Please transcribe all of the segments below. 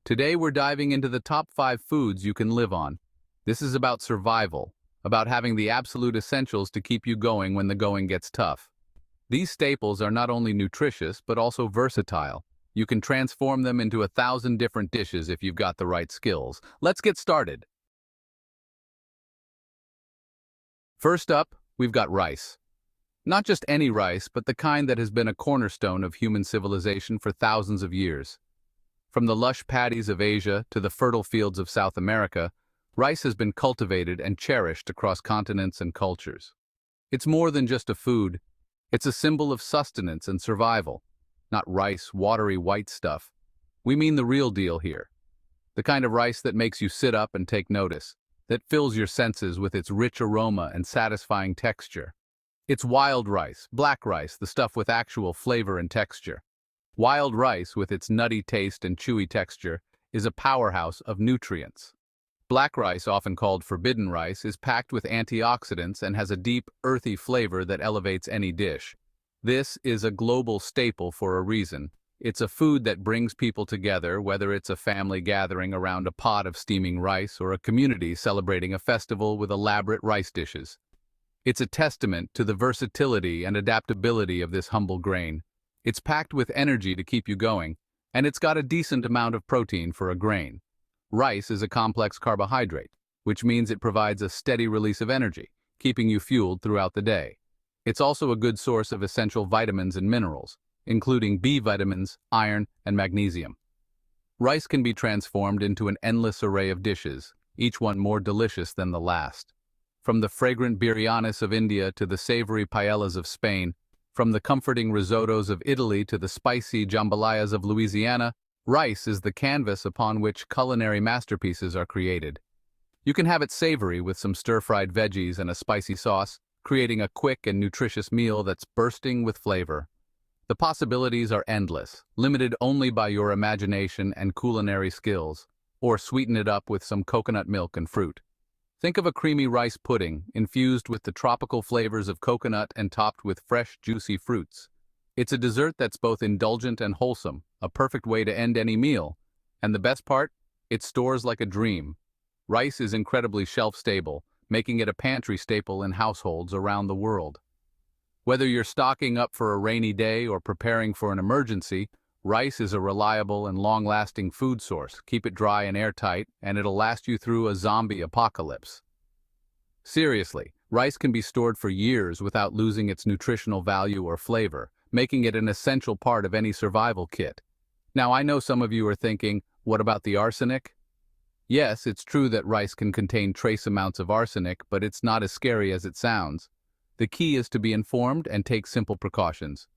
Today we're diving into the top 5 foods you can live on. This is about survival, about having the absolute essentials to keep you going when the going gets tough. These staples are not only nutritious but also versatile. You can transform them into 1,000 different dishes if you've got the right skills. Let's get started. First up, we've got rice. Not just any rice, but the kind that has been a cornerstone of human civilization for thousands of years. From the lush paddies of Asia to the fertile fields of South America, rice has been cultivated and cherished across continents and cultures. It's more than just a food. It's a symbol of sustenance and survival. Not rice, watery white stuff. We mean the real deal here. The kind of rice that makes you sit up and take notice, that fills your senses with its rich aroma and satisfying texture. It's wild rice, black rice, the stuff with actual flavor and texture. Wild rice, with its nutty taste and chewy texture, is a powerhouse of nutrients. Black rice, often called forbidden rice, is packed with antioxidants and has a deep, earthy flavor that elevates any dish. This is a global staple for a reason. It's a food that brings people together, whether it's a family gathering around a pot of steaming rice or a community celebrating a festival with elaborate rice dishes. It's a testament to the versatility and adaptability of this humble grain. It's packed with energy to keep you going, and it's got a decent amount of protein for a grain. Rice is a complex carbohydrate, which means it provides a steady release of energy, keeping you fueled throughout the day. It's also a good source of essential vitamins and minerals, including B vitamins, iron, and magnesium. Rice can be transformed into an endless array of dishes, each one more delicious than the last. From the fragrant biryanis of India to the savory paellas of Spain, from the comforting risottos of Italy to the spicy jambalayas of Louisiana, rice is the canvas upon which culinary masterpieces are created. You can have it savory with some stir-fried veggies and a spicy sauce, creating a quick and nutritious meal that's bursting with flavor. The possibilities are endless, limited only by your imagination and culinary skills, or sweeten it up with some coconut milk and fruit. Think of a creamy rice pudding, infused with the tropical flavors of coconut and topped with fresh, juicy fruits. It's a dessert that's both indulgent and wholesome, a perfect way to end any meal. And the best part? It stores like a dream. Rice is incredibly shelf-stable, making it a pantry staple in households around the world. Whether you're stocking up for a rainy day or preparing for an emergency, rice is a reliable and long-lasting food source. Keep it dry and airtight, and it'll last you through a zombie apocalypse. Seriously, rice can be stored for years without losing its nutritional value or flavor, making it an essential part of any survival kit. Now, I know some of you are thinking, what about the arsenic? Yes, it's true that rice can contain trace amounts of arsenic, but it's not as scary as it sounds. The key is to be informed and take simple precautions.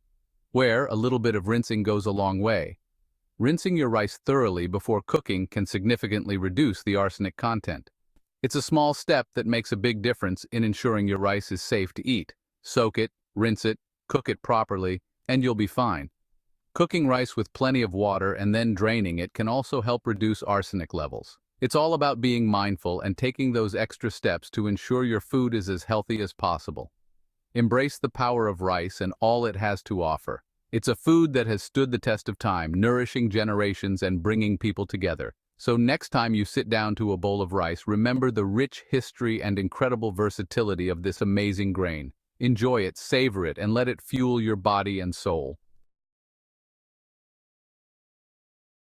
Where a little bit of rinsing goes a long way. Rinsing your rice thoroughly before cooking can significantly reduce the arsenic content. It's a small step that makes a big difference in ensuring your rice is safe to eat. Soak it, rinse it, cook it properly, and you'll be fine. Cooking rice with plenty of water and then draining it can also help reduce arsenic levels. It's all about being mindful and taking those extra steps to ensure your food is as healthy as possible. Embrace the power of rice and all it has to offer. It's a food that has stood the test of time, nourishing generations and bringing people together. So next time you sit down to a bowl of rice, remember the rich history and incredible versatility of this amazing grain. Enjoy it, savor it, and let it fuel your body and soul.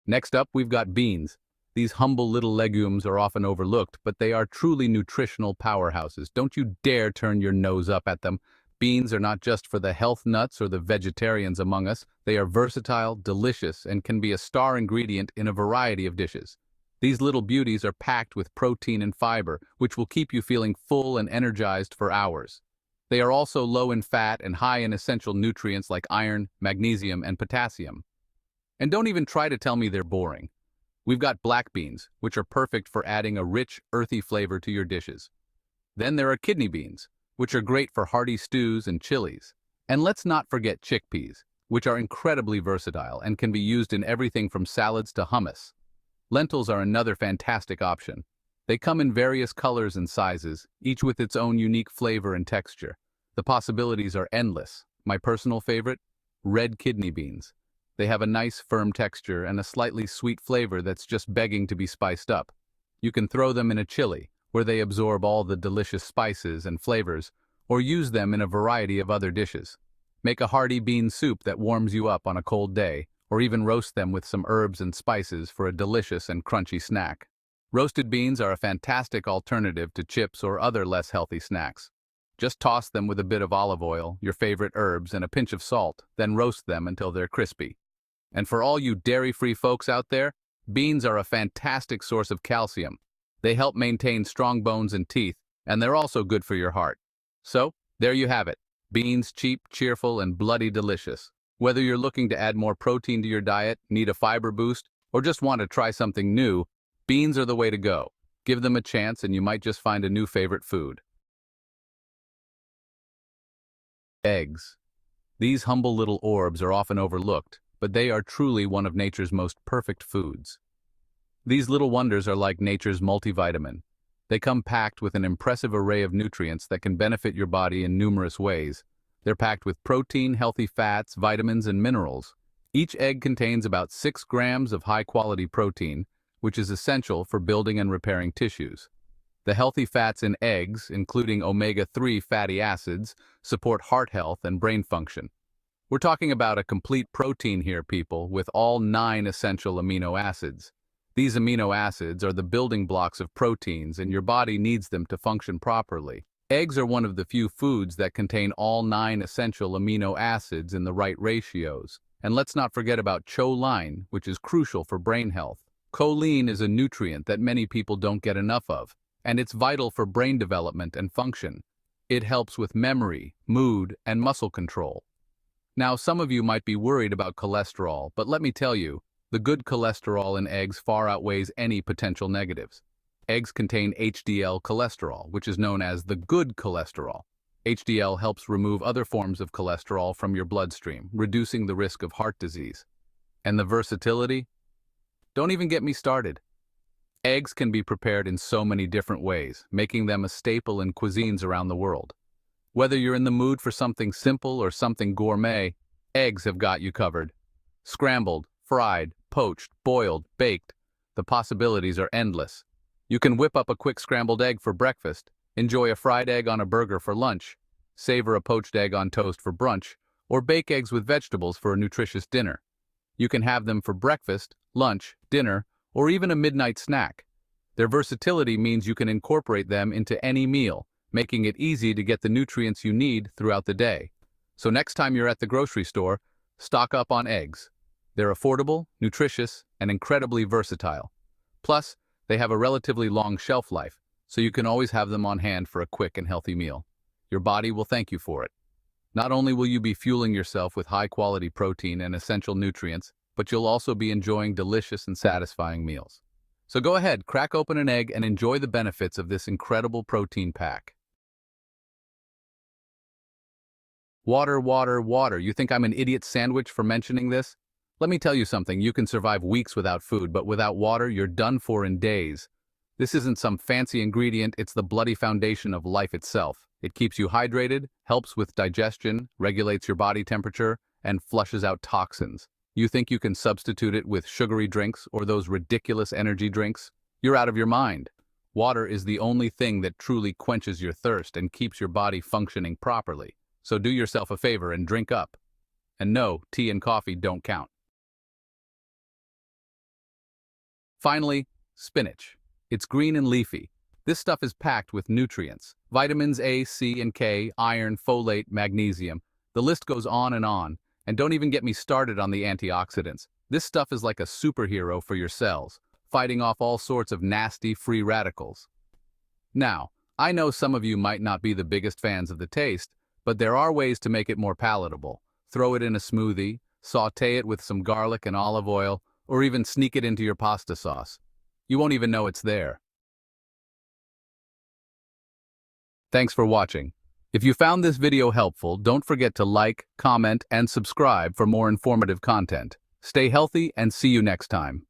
Next up, we've got beans. These humble little legumes are often overlooked, but they are truly nutritional powerhouses. Don't you dare turn your nose up at them. Beans are not just for the health nuts or the vegetarians among us. They are versatile, delicious, and can be a star ingredient in a variety of dishes. These little beauties are packed with protein and fiber, which will keep you feeling full and energized for hours. They are also low in fat and high in essential nutrients like iron, magnesium, and potassium. And don't even try to tell me they're boring. We've got black beans, which are perfect for adding a rich, earthy flavor to your dishes. Then there are kidney beans, which are great for hearty stews and chilies. And let's not forget chickpeas, which are incredibly versatile and can be used in everything from salads to hummus. Lentils are another fantastic option. They come in various colors and sizes, each with its own unique flavor and texture. The possibilities are endless. My personal favorite? Red kidney beans. They have a nice, firm texture and a slightly sweet flavor that's just begging to be spiced up. You can throw them in a chili, where they absorb all the delicious spices and flavors, or use them in a variety of other dishes. Make a hearty bean soup that warms you up on a cold day, or even roast them with some herbs and spices for a delicious and crunchy snack. Roasted beans are a fantastic alternative to chips or other less healthy snacks. Just toss them with a bit of olive oil, your favorite herbs, and a pinch of salt, then roast them until they're crispy. And for all you dairy-free folks out there, beans are a fantastic source of calcium. They help maintain strong bones and teeth, and they're also good for your heart. So, there you have it. Beans, cheap, cheerful, and bloody delicious. Whether you're looking to add more protein to your diet, need a fiber boost, or just want to try something new, beans are the way to go. Give them a chance and you might just find a new favorite food. Eggs. These humble little orbs are often overlooked, but they are truly one of nature's most perfect foods. These little wonders are like nature's multivitamin. They come packed with an impressive array of nutrients that can benefit your body in numerous ways. They're packed with protein, healthy fats, vitamins, and minerals. Each egg contains about 6 grams of high-quality protein, which is essential for building and repairing tissues. The healthy fats in eggs, including omega-3 fatty acids, support heart health and brain function. We're talking about a complete protein here, people, with all 9 essential amino acids. These amino acids are the building blocks of proteins, and your body needs them to function properly. Eggs are one of the few foods that contain all 9 essential amino acids in the right ratios. And let's not forget about choline, which is crucial for brain health. Choline is a nutrient that many people don't get enough of, and it's vital for brain development and function. It helps with memory, mood, and muscle control. Now, some of you might be worried about cholesterol, but let me tell you, the good cholesterol in eggs far outweighs any potential negatives. Eggs contain HDL cholesterol, which is known as the good cholesterol. HDL helps remove other forms of cholesterol from your bloodstream, reducing the risk of heart disease. And the versatility? Don't even get me started. Eggs can be prepared in so many different ways, making them a staple in cuisines around the world. Whether you're in the mood for something simple or something gourmet, eggs have got you covered. Scrambled, fried, poached, boiled, baked, the possibilities are endless. You can whip up a quick scrambled egg for breakfast, enjoy a fried egg on a burger for lunch, savor a poached egg on toast for brunch, or bake eggs with vegetables for a nutritious dinner. You can have them for breakfast, lunch, dinner, or even a midnight snack. Their versatility means you can incorporate them into any meal, making it easy to get the nutrients you need throughout the day. So next time you're at the grocery store, stock up on eggs. They're affordable, nutritious, and incredibly versatile. Plus, they have a relatively long shelf life, so you can always have them on hand for a quick and healthy meal. Your body will thank you for it. Not only will you be fueling yourself with high-quality protein and essential nutrients, but you'll also be enjoying delicious and satisfying meals. So go ahead, crack open an egg and enjoy the benefits of this incredible protein pack. Water, water, water. You think I'm an idiot sandwich for mentioning this? Let me tell you something, you can survive weeks without food, but without water, you're done for in days. This isn't some fancy ingredient, it's the bloody foundation of life itself. It keeps you hydrated, helps with digestion, regulates your body temperature, and flushes out toxins. You think you can substitute it with sugary drinks or those ridiculous energy drinks? You're out of your mind. Water is the only thing that truly quenches your thirst and keeps your body functioning properly. So do yourself a favor and drink up. And no, tea and coffee don't count. Finally, spinach. It's green and leafy. This stuff is packed with nutrients. Vitamins A, C, and K, iron, folate, magnesium. The list goes on. And don't even get me started on the antioxidants. This stuff is like a superhero for your cells, fighting off all sorts of nasty free radicals. Now, I know some of you might not be the biggest fans of the taste, but there are ways to make it more palatable. Throw it in a smoothie, saute it with some garlic and olive oil, or even sneak it into your pasta sauce. You won't even know it's there. Thanks for watching. If you found this video helpful, don't forget to like, comment, and subscribe for more informative content. Stay healthy and see you next time.